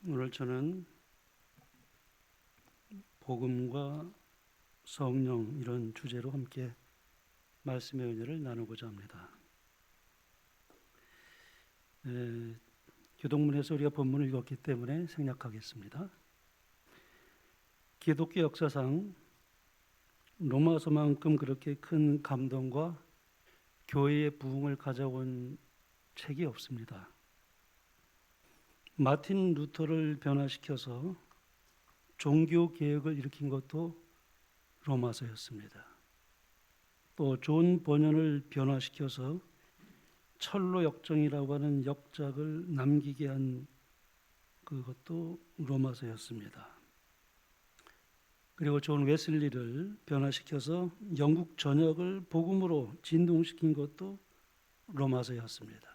오늘 저는 복음과 성령 이런 주제로 함께 말씀의 은혜를 나누고자 합니다. 교동문에서 우리가 본문을 읽었기 때문에 생략하겠습니다. 기독교 역사상 로마서만큼 그렇게 큰 감동과 교회의 부흥을 가져온 책이 없습니다. 마틴 루터를 변화시켜서 종교 개혁을 일으킨 것도 로마서였습니다. 또 존 번연을 변화시켜서 철로 역정이라고 하는 역작을 남기게 한 그것도 로마서였습니다. 그리고 존 웨슬리를 변화시켜서 영국 전역을 복음으로 진동시킨 것도 로마서였습니다.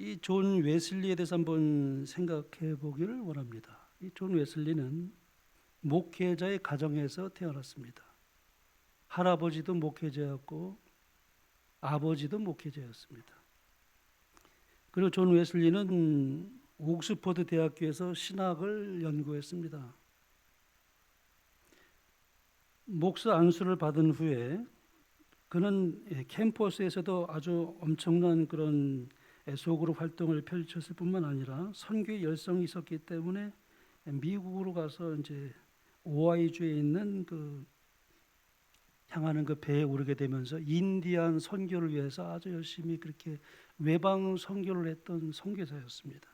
이 존 웨슬리에 대해서 한번 생각해 보기를 원합니다. 이 존 웨슬리는 목회자의 가정에서 태어났습니다. 할아버지도 목회자였고 아버지도 목회자였습니다. 그리고 존 웨슬리는 옥스퍼드 대학교에서 신학을 연구했습니다. 목사 안수를 받은 후에 그는 캠퍼스에서도 아주 엄청난 그런 소그룹 활동을 펼쳤을 뿐만 아니라 선교의 열성이 있었기 때문에 미국으로 가서 이제 오하이주에 있는 향하는 그 배에 오르게 되면서 인디안 선교를 위해서 아주 열심히 그렇게 외방 선교를 했던 선교사였습니다.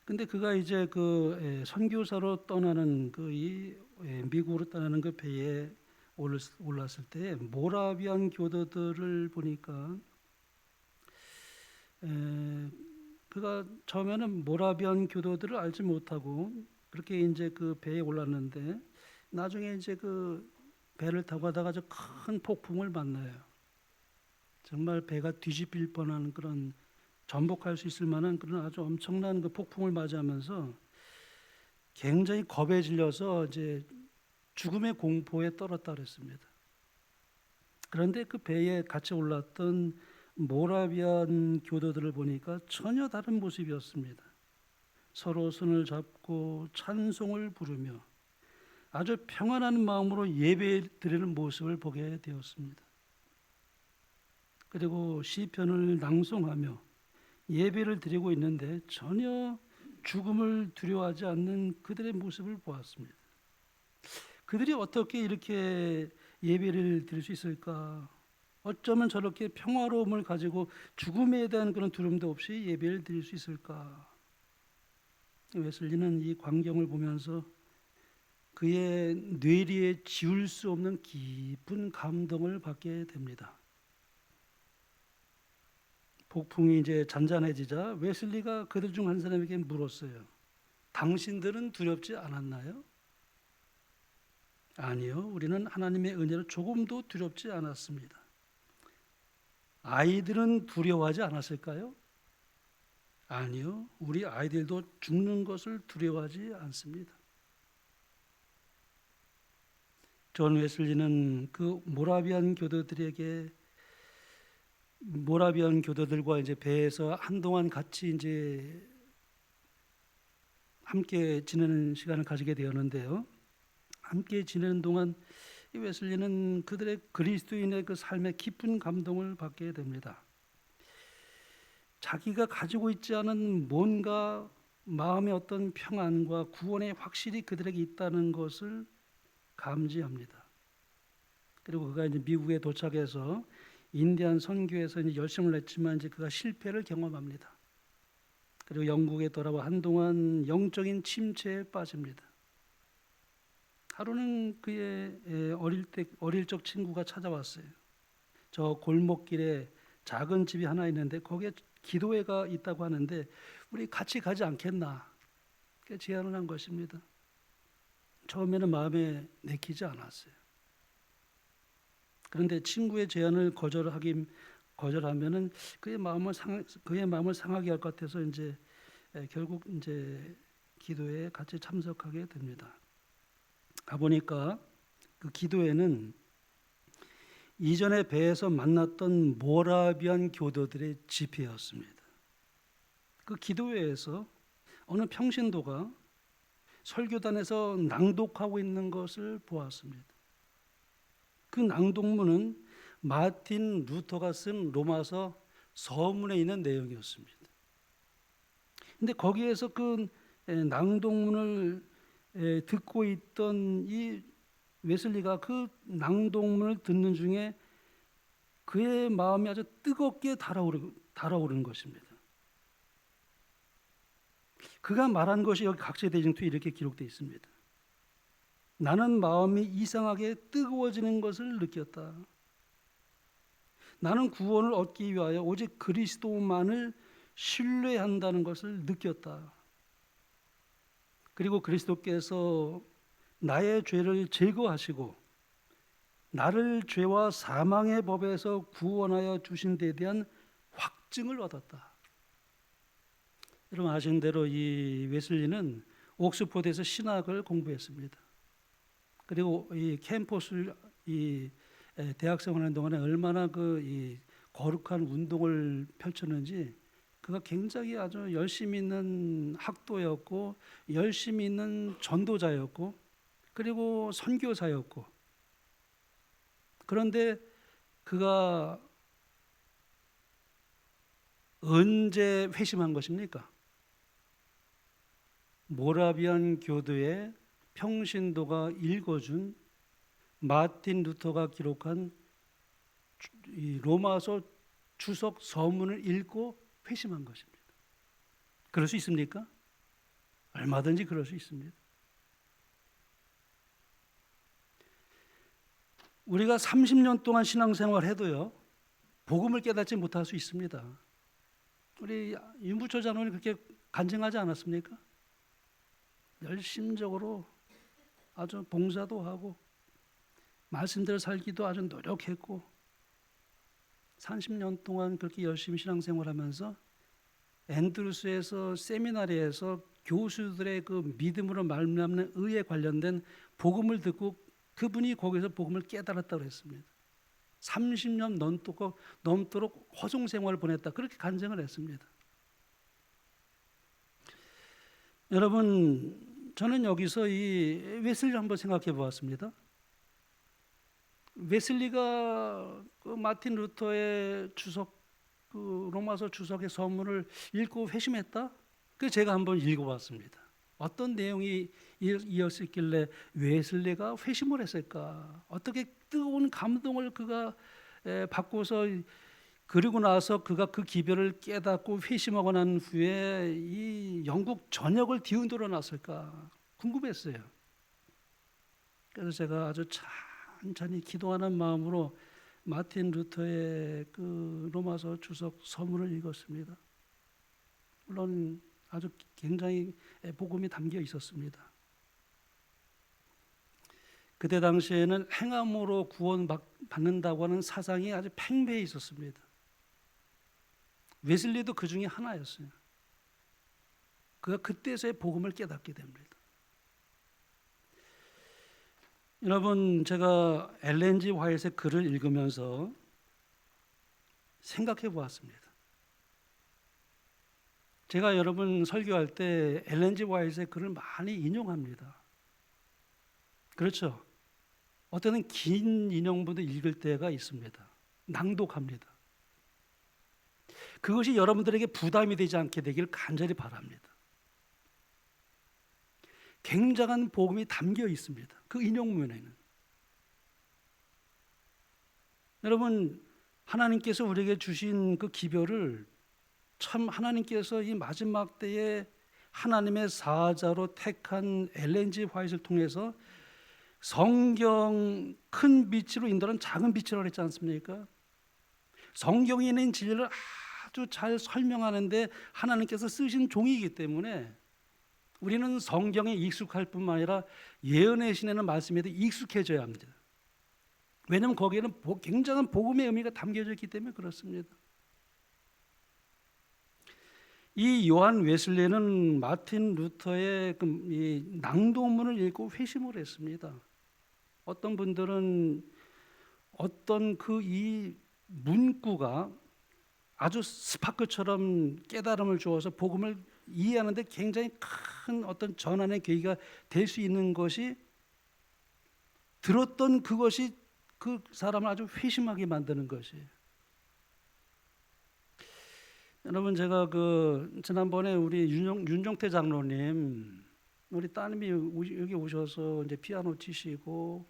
근데 그가 이제 선교사로 떠나는 미국으로 떠나는 그 배에 올랐을 때 모라비안 교도들을 보니까 그가 처음에는 모라비안 교도들을 알지 못하고 그렇게 이제 그 배에 올랐는데 나중에 이제 그 배를 타고 가다가 아주 큰 폭풍을 만나요. 정말 배가 뒤집힐 뻔한 그런 전복할 수 있을 만한 그런 아주 엄청난 그 폭풍을 맞이하면서 굉장히 겁에 질려서 이제 죽음의 공포에 떨었다 그랬습니다. 그런데 그 배에 같이 올랐던 모라비안 교도들을 보니까 전혀 다른 모습이었습니다. 서로 손을 잡고 찬송을 부르며 아주 평안한 마음으로 예배 드리는 모습을 보게 되었습니다. 그리고 시편을 낭송하며 예배를 드리고 있는데 전혀 죽음을 두려워하지 않는 그들의 모습을 보았습니다. 그들이 어떻게 이렇게 예배를 드릴 수 있을까? 어쩌면 저렇게 평화로움을 가지고 죽음에 대한 그런 두려움도 없이 예배를 드릴 수 있을까? 웨슬리는 이 광경을 보면서 그의 뇌리에 지울 수 없는 깊은 감동을 받게 됩니다. 폭풍이 이제 잔잔해지자 웨슬리가 그들 중 한 사람에게 물었어요. 당신들은 두렵지 않았나요? 아니요, 우리는 하나님의 은혜로 조금도 두렵지 않았습니다. 아이들은 두려워하지 않았을까요? 아니요, 우리 아이들도 죽는 것을 두려워하지 않습니다. 존 웨슬리는 그 모라비안 교도들과 이제 배에서 한동안 같이 이제 함께 지내는 시간을 가지게 되었는데요. 함께 지내는 동안 이 웨슬리는 그들의 그리스도인의 그 삶에 깊은 감동을 받게 됩니다. 자기가 가지고 있지 않은 뭔가 마음의 어떤 평안과 구원의 확실히 그들에게 있다는 것을 감지합니다. 그리고 그가 이제 미국에 도착해서 인디안 선교에서 이제 열심을 냈지만 이제 그가 실패를 경험합니다. 그리고 영국에 돌아와 한동안 영적인 침체에 빠집니다. 하루는 그의 어릴 적 친구가 찾아왔어요. 저 골목길에 작은 집이 하나 있는데 거기에 기도회가 있다고 하는데 우리 같이 가지 않겠나? 제안을 한 것입니다. 처음에는 마음에 내키지 않았어요. 그런데 친구의 제안을 거절하면은 그의 마음을 상하게 할 것 같아서 이제 결국 이제 기도회에 같이 참석하게 됩니다. 가보니까 그 기도회는 이전에 배에서 만났던 모라비안 교도들의 집회였습니다. 그 기도회에서 어느 평신도가 설교단에서 낭독하고 있는 것을 보았습니다. 그 낭독문은 마틴 루터가 쓴 로마서 서문에 있는 내용이었습니다. 근데 거기에서 그 낭독문을 듣고 있던 이 웨슬리가 그 낭독문을 듣는 중에 그의 마음이 아주 뜨겁게 달아오르는 것입니다. 그가 말한 것이 여기 각세대증투에 이렇게 기록되어 있습니다. 나는 마음이 이상하게 뜨거워지는 것을 느꼈다. 나는 구원을 얻기 위하여 오직 그리스도만을 신뢰한다는 것을 느꼈다. 그리고 그리스도께서 나의 죄를 제거하시고 나를 죄와 사망의 법에서 구원하여 주신 데 대한 확증을 얻었다. 여러분 아시는 대로 이 웨슬리는 옥스포드에서 신학을 공부했습니다. 그리고 이 캠퍼스를 대학 생활하는 동안에 얼마나 이 거룩한 운동을 펼쳤는지 그가 굉장히 아주 열심히 있는 학도였고 열심히 있는 전도자였고 그리고 선교사였고 그런데 그가 언제 회심한 것입니까? 모라비안 교도의 평신도가 읽어준 마틴 루터가 기록한 이 로마서 주석 서문을 읽고 회심한 것입니다. 그럴 수 있습니까? 얼마든지 그럴 수 있습니다. 우리가 30년 동안 신앙생활 해도요 복음을 깨닫지 못할 수 있습니다. 우리 윤부철 장로님 그렇게 간증하지 않았습니까? 열심적으로 아주 봉사도 하고 말씀대로 살기도 아주 노력했고 30년 동안 그렇게 열심히 신앙생활하면서 앤드루스에서 세미나리에서 교수들의 그 믿음으로 말미암는 의에 관련된 복음을 듣고 그분이 거기서 복음을 깨달았다고 했습니다. 30년 넘도록 허송 생활을 보냈다. 그렇게 간증을 했습니다. 여러분, 저는 여기서 이 웨슬리를 한번 생각해 보았습니다. 웨슬리가 그 마틴 루터의 주석, 그 로마서 주석의 서문을 읽고 회심했다? 그 제가 한번 읽어봤습니다. 어떤 내용이 이었길래 웨슬리가 회심을 했을까? 어떻게 뜨거운 감동을 그가 받고서 그리고 나서 그가 그 기별을 깨닫고 회심하고 난 후에 이 영국 전역을 뒤흔들어 놨을까 궁금했어요. 그래서 제가 아주 천천히 기도하는 마음으로 마틴 루터의 그 로마서 주석 서문을 읽었습니다. 물론 아주 굉장히 복음이 담겨 있었습니다. 그때 당시에는 행함으로 구원받는다고 하는 사상이 아주 팽배해 있었습니다. 웨슬리도 그 중에 하나였어요. 그가 그때서야 복음을 깨닫게 됩니다. 여러분, 제가 엘렌 G 화이트의 글을 읽으면서 생각해 보았습니다. 제가 여러분 설교할 때 엘렌 G 화이트의 글을 많이 인용합니다. 그렇죠? 어떤 때는 긴 인용문도 읽을 때가 있습니다. 낭독합니다. 그것이 여러분들에게 부담이 되지 않게 되길 간절히 바랍니다. 굉장한 복음이 담겨 있습니다. 그 인용문에는. 여러분, 하나님께서 우리에게 주신 그 기별을 참 하나님께서 이 마지막 때에 하나님의 사자로 택한 엘렌 G 화이트를 통해서 성경 큰 빛으로 인도하는 작은 빛이라고 했지 않습니까? 성경에 있는 진리를 아주 잘 설명하는데 하나님께서 쓰신 종이기 때문에 우리는 성경에 익숙할 뿐만 아니라 예언의 신에는 말씀에도 익숙해져야 합니다. 왜냐하면 거기에는 굉장한 복음의 의미가 담겨져 있기 때문에 그렇습니다. 이 요한 웨슬리는 마틴 루터의 이 낭독문을 읽고 회심을 했습니다. 어떤 분들은 어떤 그 이 문구가 아주 스파크처럼 깨달음을 주어서 복음을 이해하는데 굉장히 큰 어떤 전환의 계기가 될 수 있는 것이, 들었던 그것이 그 사람을 아주 회심하게 만드는 것이에요. 여러분, 제가 지난번에 우리 윤종태 장로님, 우리 따님이 여기 오셔서 이제 피아노 치시고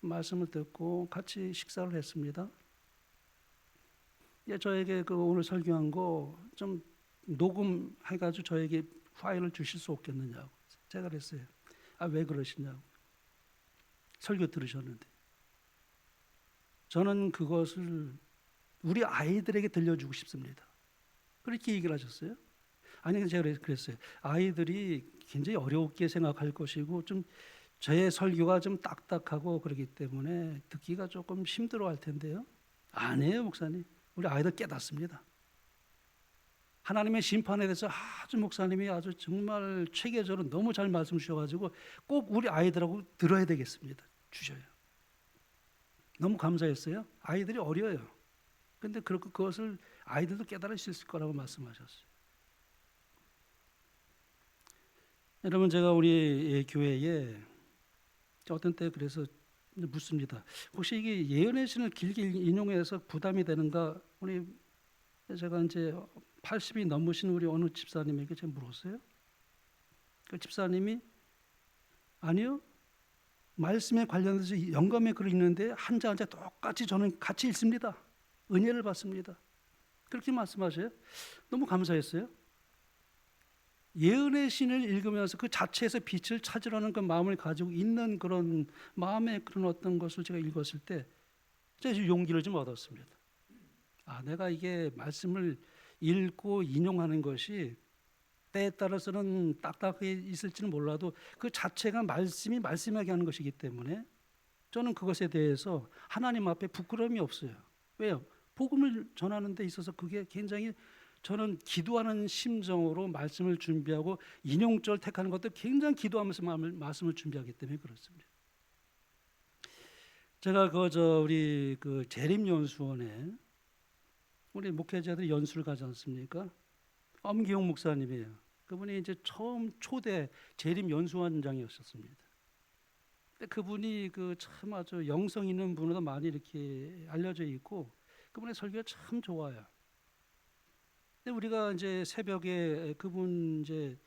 말씀을 듣고 같이 식사를 했습니다. 저에게 오늘 설교한 거 좀 녹음해가지고 저에게 파일을 주실 수 없겠느냐고. 제가 그랬어요. 왜 그러시냐고. 설교 들으셨는데. 저는 그것을 우리 아이들에게 들려주고 싶습니다. 그렇게 얘기를 하셨어요. 아니, 제가 그랬어요. 아이들이 굉장히 어렵게 생각할 것이고 좀 제 설교가 좀 딱딱하고 그렇기 때문에 듣기가 조금 힘들어할 텐데요. 아니에요, 목사님. 우리 아이들 깨닫습니다. 하나님의 심판에 대해서 아주 목사님이 아주 정말 체계적으로 너무 잘 말씀 주셔가지고 꼭 우리 아이들하고 들어야 되겠습니다. 주셔요. 너무 감사했어요. 아이들이 어려요. 근데 그것을 아이들도 깨달을 수 있을 거라고 말씀하셨어요. 여러분, 제가 우리 교회에 어떤 때 그래서 묻습니다. 혹시 이게 예언의 신을 길게 인용해서 부담이 되는가? 제가 이제 80이 넘으신 우리 어느 집사님에게 제가 물었어요. 그 집사님이 아니요, 말씀에 관련해서 영감의 글을 읽는데 한자 한자 똑같이 저는 같이 읽습니다. 은혜를 받습니다. 그렇게 말씀하셔요. 너무 감사했어요. 예언의 신을 읽으면서 그 자체에서 빛을 찾으려는 그 마음을 가지고 있는 그런 마음의 그런 어떤 것을 제가 읽었을 때 제가 용기를 좀 얻었습니다. 내가 이게 말씀을 읽고 인용하는 것이 때에 따라서는 딱딱하게 있을지는 몰라도 그 자체가 말씀이 말씀하게 하는 것이기 때문에 저는 그것에 대해서 하나님 앞에 부끄러움이 없어요. 왜요? 복음을 전하는 데 있어서 그게 굉장히, 저는 기도하는 심정으로 말씀을 준비하고 인용절 택하는 것도 굉장히 기도하면서 말씀을 준비하기 때문에 그렇습니다. 제가 우리 재림연수원에 우리 목회자들이 연수를 가지 않습니까? 엄기용 목사님이에요. 그분이 이제 처음 초대 재림연수원장이었습니다. 근데 그분이 참 아주 영성 있는 분으로 많이 이렇게 알려져 있고 그분의 설교가 참 좋아요. 근데 우리가 이제 새벽에 그분 이제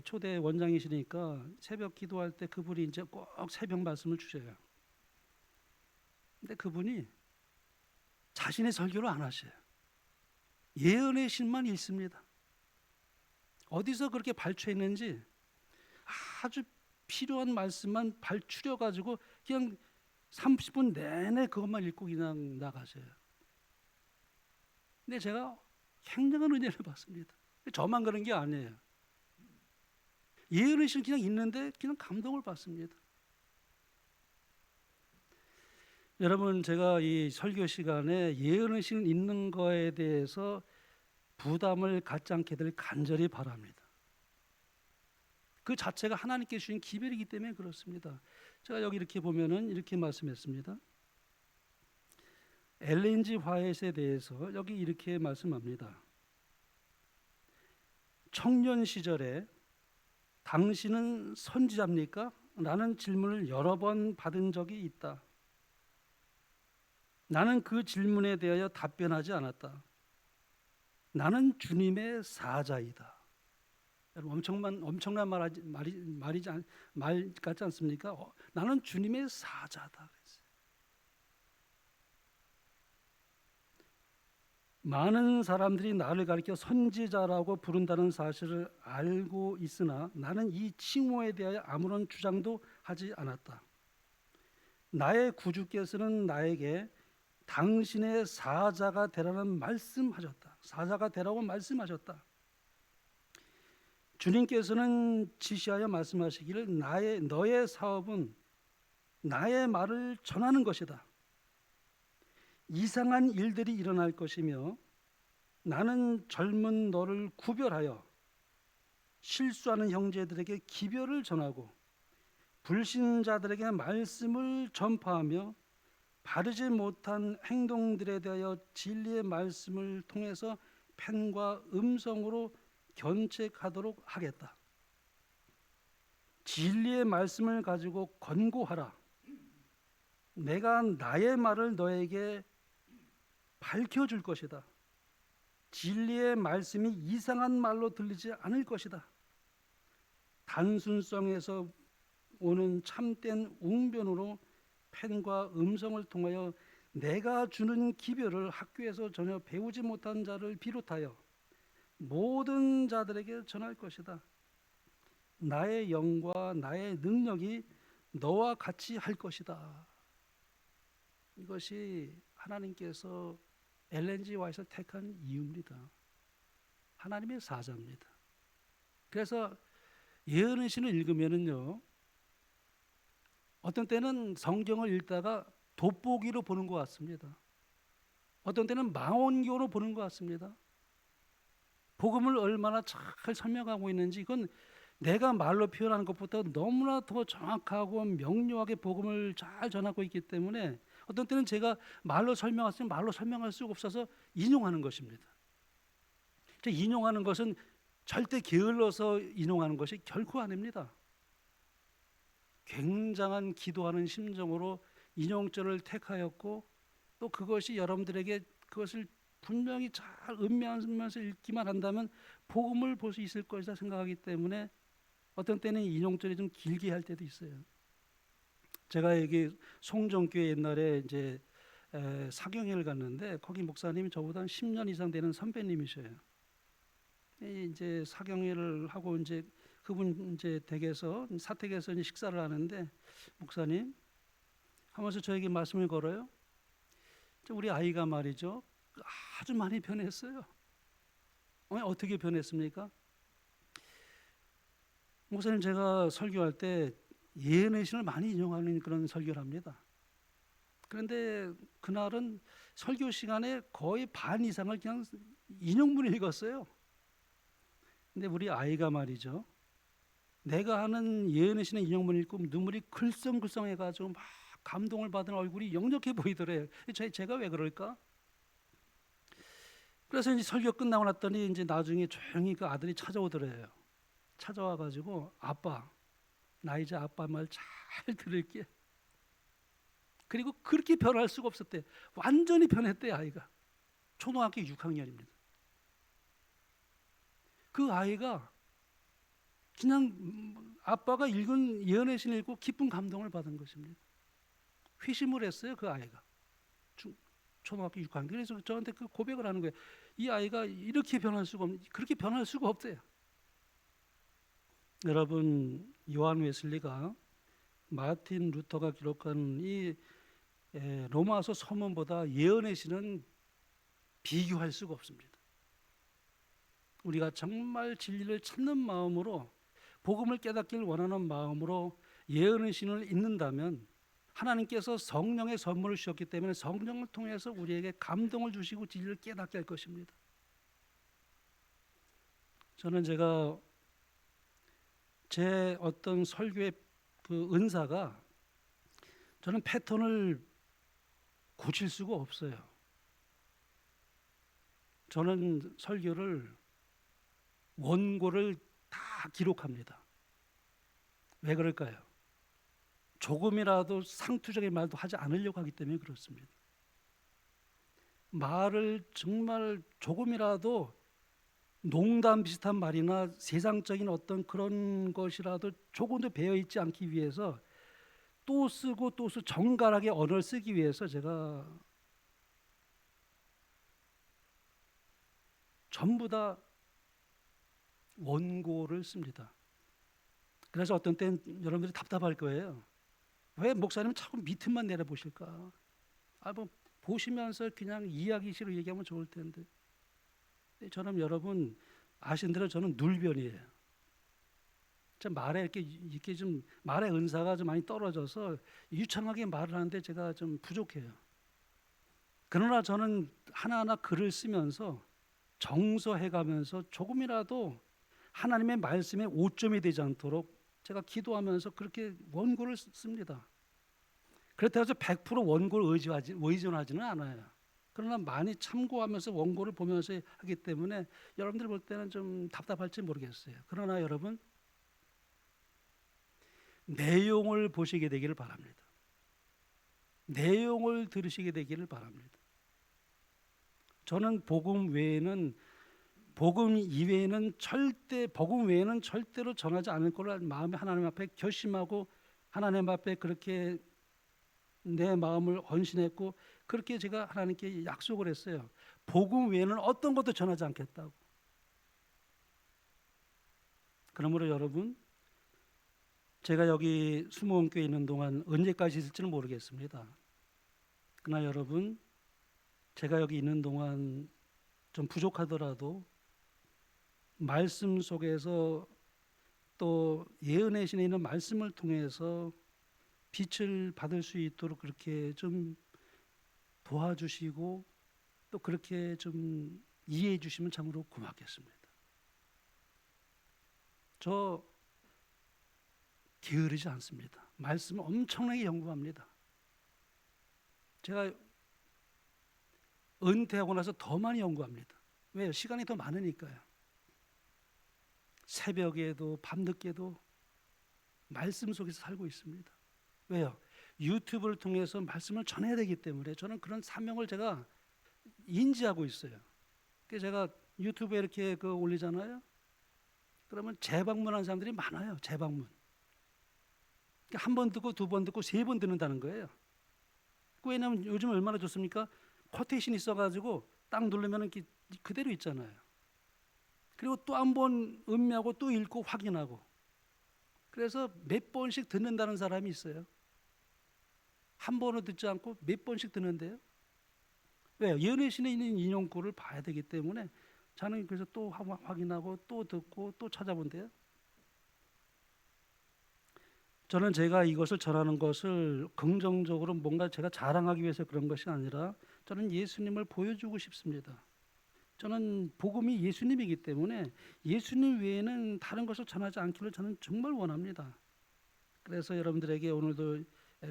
초대 원장이시니까 새벽 기도할 때 그분이 이제 꼭 새벽 말씀을 주셔요. 근데 그분이 자신의 설교를 안 하셔요. 예언의 신만 읽습니다. 어디서 그렇게 발췌했는지 아주 필요한 말씀만 발추려가지고 그냥 30분 내내 그것만 읽고 그냥 나가셔요. 근데 제가 굉장한 은혜를 받습니다. 저만 그런 게 아니에요. 예언의 신 그냥 읽는데 그냥 감동을 받습니다. 여러분, 제가 이 설교 시간에 예언의 신 읽는 거에 대해서 부담을 갖지 않게 될 간절히 바랍니다. 그 자체가 하나님께 주신 기별이기 때문에 그렇습니다. 제가 여기 이렇게 보면은 이렇게 말씀했습니다. 엘렌 G. 화이트에 대해서 여기 이렇게 말씀합니다. 청년 시절에 당신은 선지자입니까? 라는 질문을 여러 번 받은 적이 있다. 나는 그 질문에 대하여 답변하지 않았다. 나는 주님의 사자이다. 여러분, 엄청난 말 같지 않습니까? 나는 주님의 사자다. 많은 사람들이 나를 가리켜 선지자라고 부른다는 사실을 알고 있으나 나는 이 칭호에 대하여 아무런 주장도 하지 않았다. 나의 구주께서는 나에게 당신의 사자가 되라는 말씀하셨다. 사자가 되라고 말씀하셨다. 주님께서는 지시하여 말씀하시기를 너의 사업은 나의 말을 전하는 것이다. 이상한 일들이 일어날 것이며 나는 젊은 너를 구별하여 실수하는 형제들에게 기별을 전하고 불신자들에게 말씀을 전파하며 바르지 못한 행동들에 대하여 진리의 말씀을 통해서 펜과 음성으로 견책하도록 하겠다. 진리의 말씀을 가지고 권고하라. 내가 나의 말을 너에게 밝혀줄 것이다. 진리의 말씀이 이상한 말로 들리지 않을 것이다. 단순성에서 오는 참된 웅변으로 펜과 음성을 통하여 내가 주는 기별을 학교에서 전혀 배우지 못한 자를 비롯하여 모든 자들에게 전할 것이다. 나의 영과 나의 능력이 너와 같이 할 것이다. 이것이 하나님께서 엘렌 G 화이트를 택한 이유입니다. 하나님의 사자입니다. 그래서 예언의 신을 읽으면은요, 어떤 때는 성경을 읽다가 돋보기로 보는 것 같습니다. 어떤 때는 망원경으로 보는 것 같습니다. 복음을 얼마나 잘 설명하고 있는지 이건 내가 말로 표현하는 것보다 너무나 더 정확하고 명료하게 복음을 잘 전하고 있기 때문에 어떤 때는 제가 말로 설명했으면 말로 설명할 수가 없어서 인용하는 것입니다. 인용하는 것은 절대 게을러서 인용하는 것이 결코 아닙니다. 굉장한 기도하는 심정으로 인용절을 택하였고 또 그것이 여러분들에게 그것을 분명히 잘 음미하면서 읽기만 한다면 복음을 볼 수 있을 것이다 생각하기 때문에 어떤 때는 인용절이 좀 길게 할 때도 있어요. 제가 여기 송정교회 옛날에 이제 사경회를 갔는데 거기 목사님이 저보다 한 10년 이상 되는 선배님이셔요. 이제 사경회를 하고 이제 그분 이제 댁에서 사택에서 이제 식사를 하는데 목사님 하면서 저에게 말씀을 걸어요. 우리 아이가 말이죠 아주 많이 변했어요. 어떻게 변했습니까? 목사님 제가 설교할 때 예언의 신을 많이 인용하는 그런 설교를 합니다. 그런데 그날은 설교 시간에 거의 반 이상을 그냥 인용문을 읽었어요. 근데 우리 아이가 말이죠 내가 하는 예언의 신의 인용문을 읽고 눈물이 글썽글썽해가지고 막 감동을 받은 얼굴이 역력해 보이더래요. 제가 왜 그럴까? 그래서 이제 설교 끝나고 났더니 이제 나중에 조용히 그 아들이 찾아오더래요. 찾아와가지고 아빠 나 이제 아빠 말 잘 들을게. 그리고 그렇게 변할 수가 없었대. 완전히 변했대 아이가. 초등학교 6학년입니다. 그 아이가 그냥 아빠가 읽은 예언의 신을 읽고 기쁜 감동을 받은 것입니다. 회심을 했어요 그 아이가. 초등학교 6학년. 그래서 저한테 그 고백을 하는 거예요. 이 아이가 이렇게 변할 수가 그렇게 변할 수가 없대요. 여러분 요한 웨슬리가 마틴 루터가 기록한 이 로마서 서문보다 예언의 신은 비교할 수가 없습니다. 우리가 정말 진리를 찾는 마음으로 복음을 깨닫기를 원하는 마음으로 예언의 신을 읽는다면 하나님께서 성령의 선물을 주셨기 때문에 성령을 통해서 우리에게 감동을 주시고 진리를 깨닫게 할 것입니다. 저는 제가 제 어떤 설교의 그 은사가 저는 패턴을 고칠 수가 없어요. 저는 설교를 원고를 다 기록합니다. 왜 그럴까요? 조금이라도 상투적인 말도 하지 않으려고 하기 때문에 그렇습니다. 말을 정말 조금이라도 농담 비슷한 말이나 세상적인 어떤 그런 것이라도 조금도 배어있지 않기 위해서 또 쓰고 또 쓰고 정갈하게 언어를 쓰기 위해서 제가 전부 다 원고를 씁니다. 그래서 어떤 때는 여러분들이 답답할 거예요. 왜 목사님은 자꾸 밑에만 내려보실까? 뭐 보시면서 그냥 이야기식으로 얘기하면 좋을 텐데. 저는 여러분 아신 대로 저는 눌변이에요. 제 말에 이렇게 좀 말의 은사가 좀 많이 떨어져서 유창하게 말을 하는데 제가 좀 부족해요. 그러나 저는 하나하나 글을 쓰면서 정서해가면서 조금이라도 하나님의 말씀에 오점이 되지 않도록 제가 기도하면서 그렇게 원고를 씁니다. 그렇다고 해서 100% 원고를 의존하지는 않아요. 그러나 많이 참고하면서 원고를 보면서 하기 때문에 여러분들 볼 때는 좀 답답할지 모르겠어요. 그러나 여러분, 내용을 보시게 되기를 바랍니다. 내용을 들으시게 되기를 바랍니다. 저는 복음 외에는 절대로 전하지 않을 거를 마음에 하나님 앞에 결심하고 하나님 앞에 그렇게 내 마음을 헌신했고, 그렇게 제가 하나님께 약속을 했어요. 복음 외에는 어떤 것도 전하지 않겠다고. 그러므로 여러분, 제가 여기 수목원교에 있는 동안 언제까지 있을지는 모르겠습니다. 그러나 여러분, 제가 여기 있는 동안 좀 부족하더라도 말씀 속에서 또 예언의 신에 있는 말씀을 통해서 빛을 받을 수 있도록 그렇게 좀 도와주시고 또 그렇게 좀 이해해 주시면 참으로 고맙겠습니다. 저 게으르지 않습니다. 말씀을 엄청나게 연구합니다. 제가 은퇴하고 나서 더 많이 연구합니다. 왜요? 시간이 더 많으니까요. 새벽에도 밤늦게도 말씀 속에서 살고 있습니다. 왜요? 유튜브를 통해서 말씀을 전해야 되기 때문에 저는 그런 사명을 제가 인지하고 있어요. 그래서 제가 유튜브에 이렇게 올리잖아요. 그러면 재방문하는 사람들이 많아요. 재방문. 한 번 듣고 두 번 듣고 세 번 듣는다는 거예요. 왜냐하면 요즘 얼마나 좋습니까? 쿼테이션 있어가지고 딱 누르면 그대로 있잖아요. 그리고 또 한 번 음미하고 또 읽고 확인하고. 그래서 몇 번씩 듣는다는 사람이 있어요. 한 번은 듣지 않고 몇 번씩 듣는데요. 왜요? 예언의 신에 있는 인용구를 봐야 되기 때문에 저는 그래서 또 확인하고 또 듣고 또 찾아본대요. 저는 제가 이것을 전하는 것을 긍정적으로 뭔가 제가 자랑하기 위해서 그런 것이 아니라 저는 예수님을 보여주고 싶습니다. 저는 복음이 예수님이기 때문에 예수님 외에는 다른 것을 전하지 않기를 저는 정말 원합니다. 그래서 여러분들에게 오늘도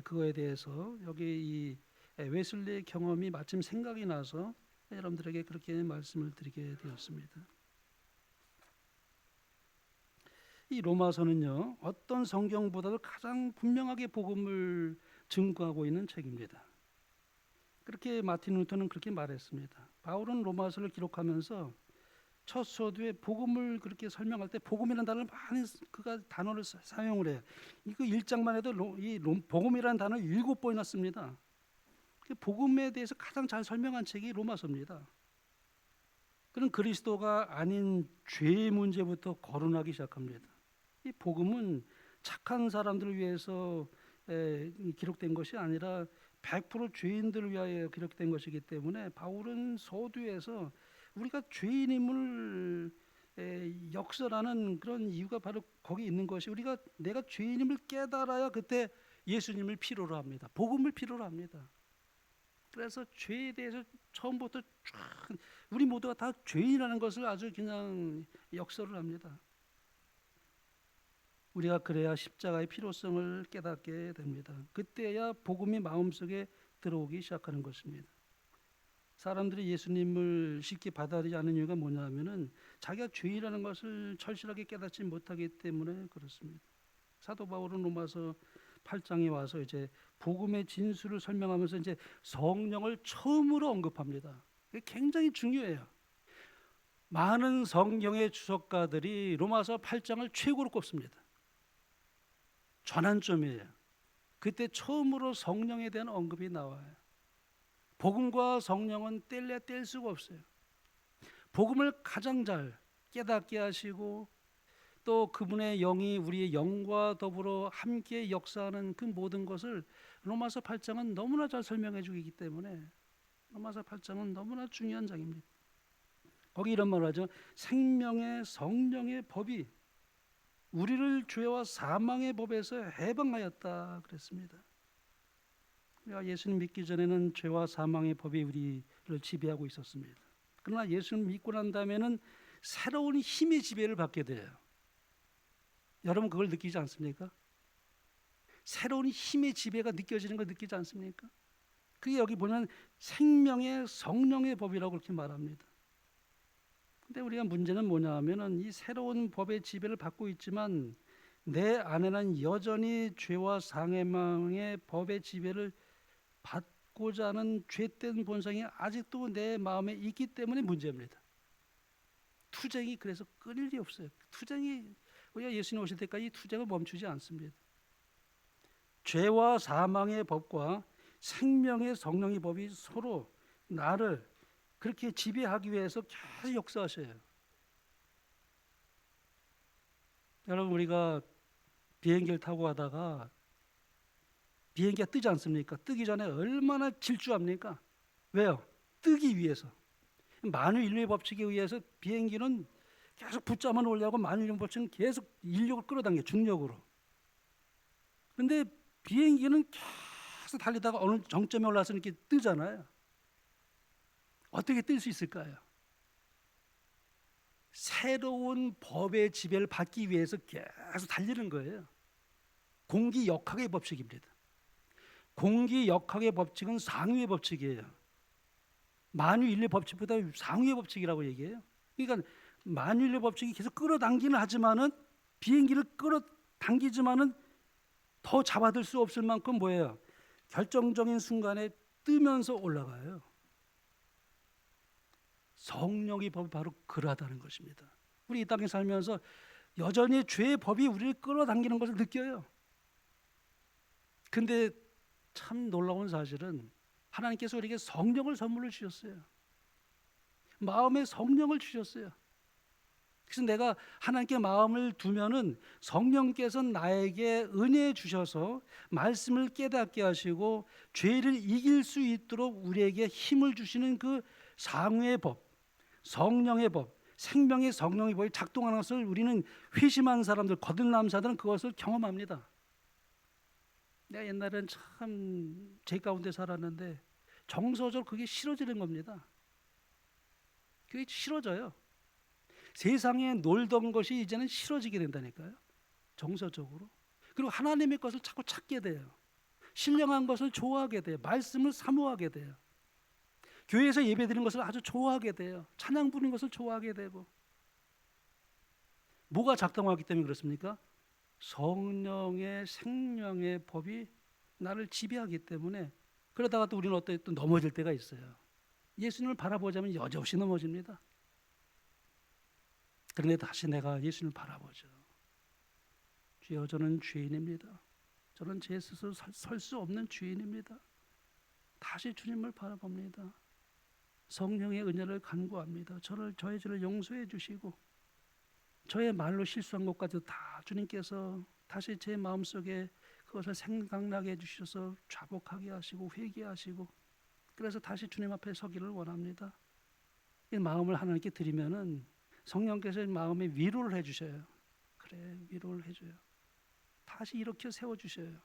그거에 대해서 여기 이 웨슬리의 경험이 마침 생각이 나서 여러분들에게 그렇게 말씀을 드리게 되었습니다. 이 로마서는요, 어떤 성경보다도 가장 분명하게 복음을 증거하고 있는 책입니다. 그렇게 마틴 루터는 그렇게 말했습니다. 바울은 로마서를 기록하면서 첫 서두에 복음을 그렇게 설명할 때 복음이라는 단어를 많이 그가 단어를 사용을 해요. 이거 1장만 해도 복음이라는 단어를 7번이나 씁니다. 복음에 대해서 가장 잘 설명한 책이 로마서입니다. 그런 그리스도가 아닌 죄의 문제부터 거론하기 시작합니다. 이 복음은 착한 사람들을 위해서 기록된 것이 아니라 100% 죄인들을 위하여 기록된 것이기 때문에 바울은 서두에서 우리가 죄인임을 역설하는 그런 이유가 바로 거기 있는 것이 내가 죄인임을 깨달아야 그때 예수님을 필요로 합니다. 복음을 필요로 합니다. 그래서 죄에 대해서 처음부터 쫙 우리 모두가 다 죄인이라는 것을 아주 그냥 역설을 합니다. 우리가 그래야 십자가의 필요성을 깨닫게 됩니다. 그때야 복음이 마음속에 들어오기 시작하는 것입니다. 사람들이 예수님을 쉽게 받아들이지 않는 이유가 뭐냐면은 자기가 죄인이라는 것을 절실하게 깨닫지 못하기 때문에 그렇습니다. 사도 바울은 로마서 8장에 와서 이제 복음의 진수를 설명하면서 이제 성령을 처음으로 언급합니다. 이게 굉장히 중요해요. 많은 성경의 주석가들이 로마서 8장을 최고로 꼽습니다. 전환점이에요. 그때 처음으로 성령에 대한 언급이 나와요. 복음과 성령은 뗄래야 뗄 수가 없어요. 복음을 가장 잘 깨닫게 하시고 또 그분의 영이 우리의 영과 더불어 함께 역사하는 그 모든 것을 로마서 8장은 너무나 잘 설명해 주기 때문에 로마서 8장은 너무나 중요한 장입니다. 거기 이런 말을 하죠. 생명의 성령의 법이 우리를 죄와 사망의 법에서 해방하였다 그랬습니다. 우리가 예수님 믿기 전에는 죄와 사망의 법이 우리를 지배하고 있었습니다. 그러나 예수님 믿고 난 다음에는 새로운 힘의 지배를 받게 돼요. 여러분 그걸 느끼지 않습니까? 새로운 힘의 지배가 느껴지는 거 느끼지 않습니까? 그게 여기 보면 생명의 성령의 법이라고 그렇게 말합니다. 근데 우리가 문제는 뭐냐 하면은 이 새로운 법의 지배를 받고 있지만 내 안에는 여전히 죄와 상해망의 법의 지배를 받고자 하는 죄된 본성이 아직도 내 마음에 있기 때문에 문제입니다. 투쟁이 그래서 끊일 리 없어요. 투쟁이 우리가 예수님 오실 때까지 이 투쟁을 멈추지 않습니다. 죄와 사망의 법과 생명의 성령의 법이 서로 나를 그렇게 지배하기 위해서 계속 역사하셔요. 여러분 우리가 비행기를 타고 가다가 비행기가 뜨지 않습니까? 뜨기 전에 얼마나 질주합니까? 왜요? 뜨기 위해서. 만유인류의 법칙에 의해서 비행기는 계속 붙자만 올려고 만유인류 법칙은 계속 인력을 끌어당겨 중력으로. 그런데 비행기는 계속 달리다가 어느 정점에 올라서 이렇게 뜨잖아요. 어떻게 뜰 수 있을까요? 새로운 법의 지배를 받기 위해서 계속 달리는 거예요. 공기역학의 법칙입니다. 공기역학의 법칙은 상위의 법칙이에요. 만유인류의 법칙보다 상위의 법칙이라고 얘기해요. 그러니까 만유인류의 법칙이 계속 끌어당기는 하지만은 비행기를 끌어당기지만은 더 잡아들 수 없을 만큼 뭐예요? 결정적인 순간에 뜨면서 올라가요. 성령의 법이 바로 그러하다는 것입니다. 우리 이 땅에 살면서 여전히 죄의 법이 우리를 끌어당기는 것을 느껴요. 근데 참 놀라운 사실은 하나님께서 우리에게 성령을 선물로 주셨어요. 마음의 성령을 주셨어요. 그래서 내가 하나님께 마음을 두면은 성령께서 나에게 은혜 주셔서 말씀을 깨닫게 하시고 죄를 이길 수 있도록 우리에게 힘을 주시는 그 상위의 법, 성령의 법, 생명의 성령의 법이 작동하는 것을 우리는 회심한 사람들, 거듭난 자들은 그것을 경험합니다. 내가 옛날엔 참 제 가운데 살았는데 정서적으로 그게 싫어지는 겁니다. 그게 싫어져요. 세상에 놀던 것이 이제는 싫어지게 된다니까요. 정서적으로. 그리고 하나님의 것을 자꾸 찾게 돼요. 신령한 것을 좋아하게 돼요. 말씀을 사모하게 돼요. 교회에서 예배드리는 것을 아주 좋아하게 돼요. 찬양 부르는 것을 좋아하게 되고. 뭐가 작동하기 때문에 그렇습니까? 성령의 생명의 법이 나를 지배하기 때문에. 그러다가 또 우리는 어떤 또 넘어질 때가 있어요. 예수님을 바라보자면 여지없이 넘어집니다. 그런데 다시 내가 예수님을 바라보죠. 주여, 저는 죄인입니다. 저는 제 스스로 설 수 없는 죄인입니다. 다시 주님을 바라봅니다. 성령의 은혜를 간구합니다. 저의 죄를 용서해 주시고 저의 말로 실수한 것까지 다 주님께서 다시 제 마음속에 그것을 생각나게 해주셔서 자복하게 하시고 회개하시고, 그래서 다시 주님 앞에 서기를 원합니다. 이 마음을 하나님께 드리면은 성령께서 마음에 위로를 해주셔요. 그래, 위로를 해줘요. 다시 이렇게 세워주셔요.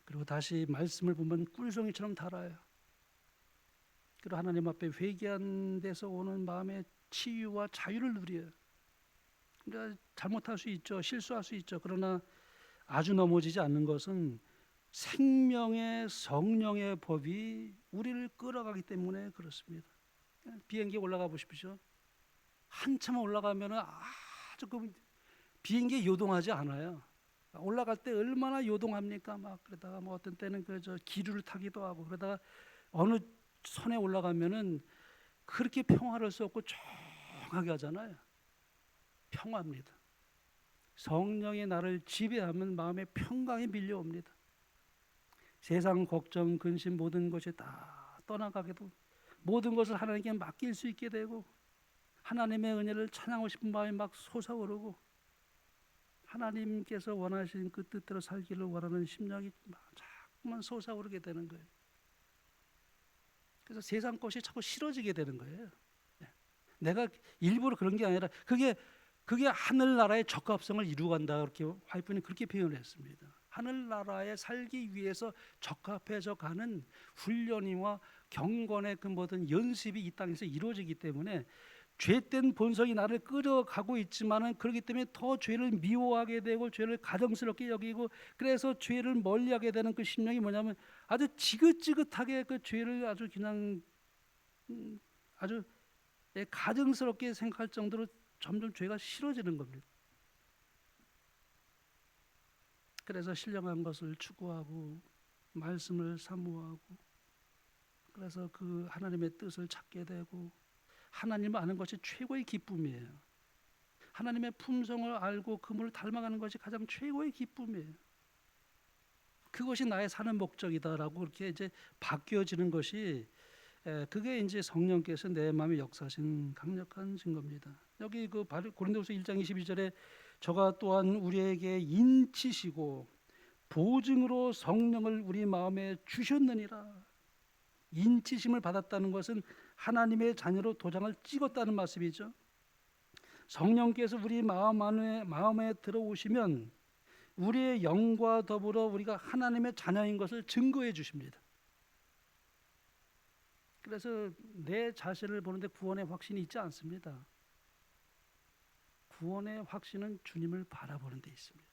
그리고 다시 말씀을 보면 꿀송이처럼 달아요. 그리고 하나님 앞에 회개한 데서 오는 마음의 치유와 자유를 누려요. 우리가 잘못할 수 있죠. 실수할 수 있죠. 그러나 아주 넘어지지 않는 것은 생명의 성령의 법이 우리를 끌어가기 때문에 그렇습니다. 비행기에 올라가 보십시오. 한참 올라가면 아주 그 비행기에 요동하지 않아요. 올라갈 때 얼마나 요동합니까? 막 그러다가 뭐 어떤 때는 저 기류를 타기도 하고, 그러다가 어느 선에 올라가면은 그렇게 평화를 수 없고 조용하게 하잖아요. 평화입니다. 성령이 나를 지배하면 마음에 평강이 밀려옵니다. 세상 걱정, 근심 모든 것이 다 떠나가게도 모든 것을 하나님께 맡길 수 있게 되고 하나님의 은혜를 찬양하고 싶은 마음이 막 솟아오르고 하나님께서 원하시는 그 뜻대로 살기를 원하는 심령이 자꾸만 솟아오르게 되는 거예요. 그래서 세상 것이 자꾸 싫어지게 되는 거예요. 내가 일부러 그런 게 아니라 그게 하늘나라의 적합성을 이루어간다, 그렇게 화이프는 그렇게 표현을 했습니다. 하늘나라에 살기 위해서 적합해져 가는 훈련이와 경건의 그 모든 연습이 이 땅에서 이루어지기 때문에 죄된 본성이 나를 끌어가고 있지만은 그렇기 때문에 더 죄를 미워하게 되고 죄를 가증스럽게 여기고 그래서 죄를 멀리하게 되는 그 심령이 뭐냐면 아주 지긋지긋하게 그 죄를 아주 그냥 아주 가증스럽게 생각할 정도로 점점 죄가 싫어지는 겁니다. 그래서 신령한 것을 추구하고 말씀을 사모하고 그래서 그 하나님의 뜻을 찾게 되고 하나님을 아는 것이 최고의 기쁨이에요. 하나님의 품성을 알고 그분을 닮아가는 것이 가장 최고의 기쁨이에요. 그것이 나의 사는 목적이다라고 그렇게 이제 바뀌어지는 것이 그게 이제 성령께서 내 마음에 역사하신 강력한 증거입니다. 여기 그 고린도후서 1장 22절에 저가 또한 우리에게 인치시고 보증으로 성령을 우리 마음에 주셨느니라. 인치심을 받았다는 것은 하나님의 자녀로 도장을 찍었다는 말씀이죠. 성령께서 우리 마음에 들어오시면 우리의 영과 더불어 우리가 하나님의 자녀인 것을 증거해 주십니다. 그래서 내 자신을 보는데 구원의 확신이 있지 않습니다. 구원의 확신은 주님을 바라보는 데 있습니다.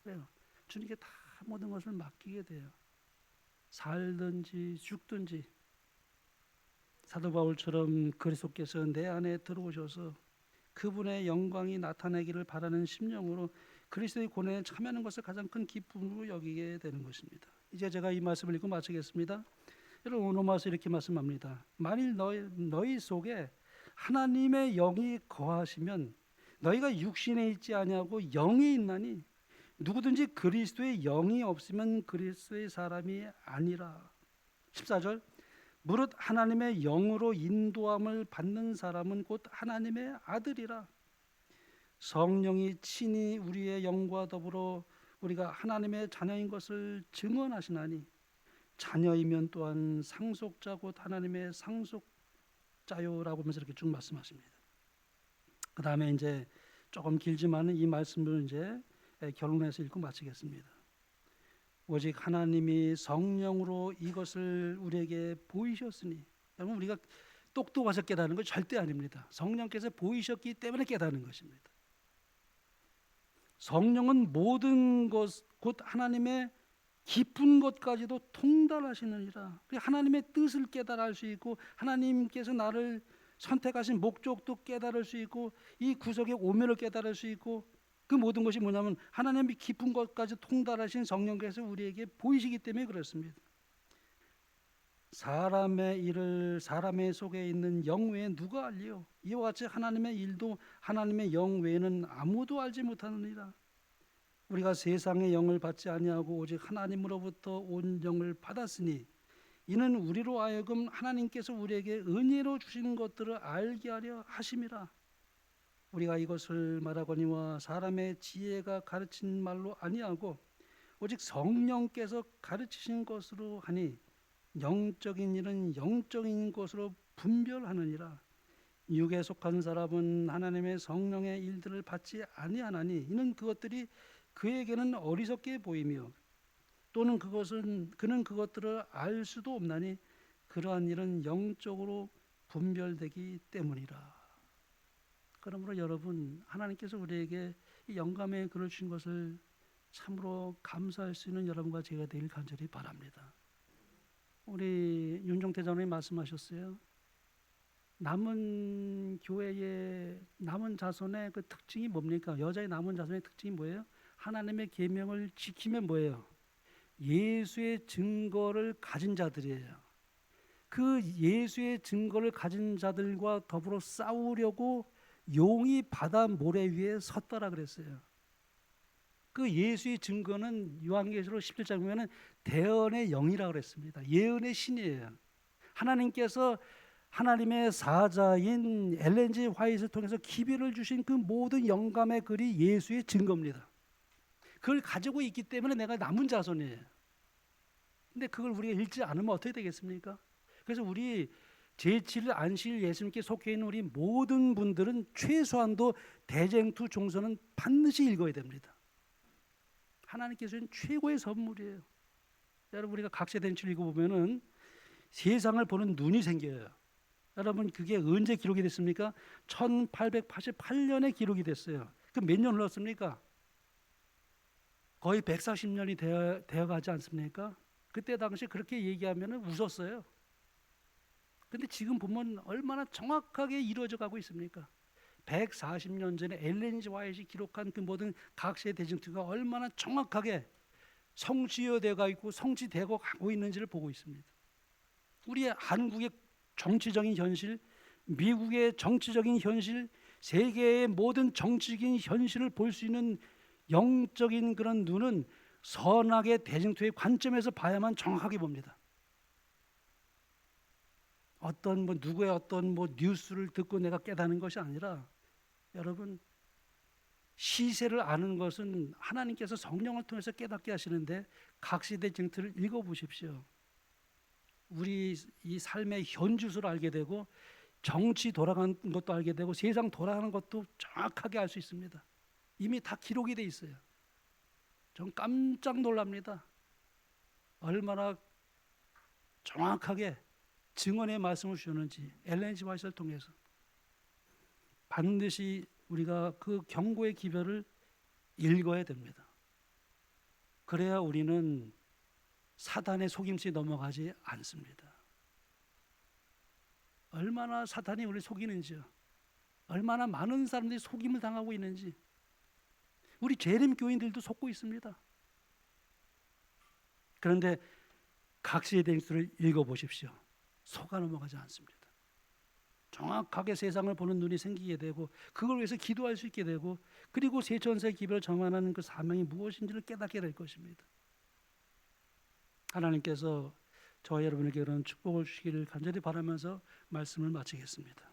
그래요. 주님께 다 모든 것을 맡기게 돼요. 살든지 죽든지 사도 바울처럼 그리스도께서 내 안에 들어오셔서 그분의 영광이 나타나기를 바라는 심령으로 그리스도의 고난에 참여하는 것을 가장 큰 기쁨으로 여기게 되는 것입니다. 이제 제가 이 말씀을 읽고 마치겠습니다. 여러분 로마서 이렇게 말씀합니다. 만일 너희 속에 하나님의 영이 거하시면 너희가 육신에 있지 아니하고 영에 있나니 누구든지 그리스도의 영이 없으면 그리스도의 사람이 아니라. 14절 무릇 하나님의 영으로 인도함을 받는 사람은 곧 하나님의 아들이라. 성령이 친히 우리의 영과 더불어 우리가 하나님의 자녀인 것을 증언하시나니 자녀이면 또한 상속자 곧 하나님의 상속자요라고 하면서 이렇게 쭉 말씀하십니다. 그 다음에 이제 조금 길지만은 이 말씀을 이제 결론해서 읽고 마치겠습니다. 오직 하나님이 성령으로 이것을 우리에게 보이셨으니, 여러분 우리가 똑똑해서 깨닫는 건 절대 아닙니다. 성령께서 보이셨기 때문에 깨닫는 것입니다. 성령은 모든 것, 곧 하나님의 깊은 것까지도 통달하시느니라. 하나님의 뜻을 깨달아 알 수 있고 하나님께서 나를 선택하신 목적도 깨달을 수 있고 이 구속의 오면을 깨달을 수 있고 그 모든 것이 뭐냐면 하나님의 깊은 것까지 통달하신 성령께서 우리에게 보이시기 때문에 그렇습니다. 사람의 일을 사람의 속에 있는 영 외에 누가 알리요? 이와 같이 하나님의 일도 하나님의 영 외에는 아무도 알지 못하느니라. 우리가 세상의 영을 받지 아니하고 오직 하나님으로부터 온 영을 받았으니 이는 우리로 하여금 하나님께서 우리에게 은혜로 주신 것들을 알게 하려 하심이라. 우리가 이것을 말하거니와 사람의 지혜가 가르친 말로 아니하고 오직 성령께서 가르치신 것으로 하니 영적인 일은 영적인 것으로 분별하느니라. 육에 속한 사람은 하나님의 성령의 일들을 받지 아니하나니 이는 그것들이 그에게는 어리석게 보이며 또는 그는 그것들을 알 수도 없나니 그러한 일은 영적으로 분별되기 때문이라. 그러므로 여러분 하나님께서 우리에게 이 영감의 글을 주신 것을 참으로 감사할 수 있는 여러분과 제가 되길 간절히 바랍니다. 우리 윤종태 장로님 말씀하셨어요. 남은 교회의 남은 자손의 그 특징이 뭡니까? 여자의 남은 자손의 특징이 뭐예요? 하나님의 계명을 지키면 뭐예요? 예수의 증거를 가진 자들이에요. 그 예수의 증거를 가진 자들과 더불어 싸우려고 용이 바다 모래 위에 섰더라 그랬어요. 그 예수의 증거는 요한계시록 17장 보면은 대언의 영이라고 그랬습니다. 예언의 신이에요. 하나님께서 하나님의 사자인 엘렌 G 화이트를 통해서 기별을 주신 그 모든 영감의 글이 예수의 증거입니다. 그걸 가지고 있기 때문에 내가 남은 자손이에요. 근데 그걸 우리가 읽지 않으면 어떻게 되겠습니까? 그래서 우리 제7일 안식일 예수님께 속해 있는 우리 모든 분들은 최소한도 대쟁투 종서는 반드시 읽어야 됩니다. 하나님께서 주신 최고의 선물이에요. 여러분 우리가 각세대행치를 읽어보면은 세상을 보는 눈이 생겨요. 여러분 그게 언제 기록이 됐습니까? 1888년에 기록이 됐어요. 그 몇 년 흘렀습니까? 거의 140년이 되어 가지 않습니까? 그때 당시 그렇게 얘기하면 웃었어요. 근데 지금 보면 얼마나 정확하게 이루어져 가고 있습니까? 140년 전에 엘렌 G 화이트이 기록한 그 모든 각시의 대징투가 얼마나 정확하게 성취되어 있고 성취되고 가고 있는지를 보고 있습니다. 우리 한국의 정치적인 현실, 미국의 정치적인 현실, 세계의 모든 정치적인 현실을 볼 수 있는 영적인 그런 눈은 선악의 대징투의 관점에서 봐야만 정확하게 봅니다. 어떤 누구의 어떤 뉴스를 듣고 내가 깨닫는 것이 아니라, 여러분 시세를 아는 것은 하나님께서 성령을 통해서 깨닫게 하시는데 각시대 징표를 읽어보십시오. 우리 이 삶의 현주소를 알게 되고 정치 돌아가는 것도 알게 되고 세상 돌아가는 것도 정확하게 알 수 있습니다. 이미 다 기록이 돼 있어요. 전 깜짝 놀랍니다. 얼마나 정확하게 증언의 말씀을 주셨는지 엘렌 G 화이트를 통해서. 반드시 우리가 그 경고의 기별을 읽어야 됩니다. 그래야 우리는 사단의 속임수에 넘어가지 않습니다. 얼마나 사탄이 우리를 속이는지요. 얼마나 많은 사람들이 속임을 당하고 있는지. 우리 재림 교인들도 속고 있습니다. 그런데 각시의 대징투를 읽어보십시오. 속아 넘어가지 않습니다. 정확하게 세상을 보는 눈이 생기게 되고 그걸 위해서 기도할 수 있게 되고 그리고 세천세 기별을 정하는 그 사명이 무엇인지를 깨닫게 될 것입니다. 하나님께서 저와 여러분에게 그런 축복을 주시기를 간절히 바라면서 말씀을 마치겠습니다.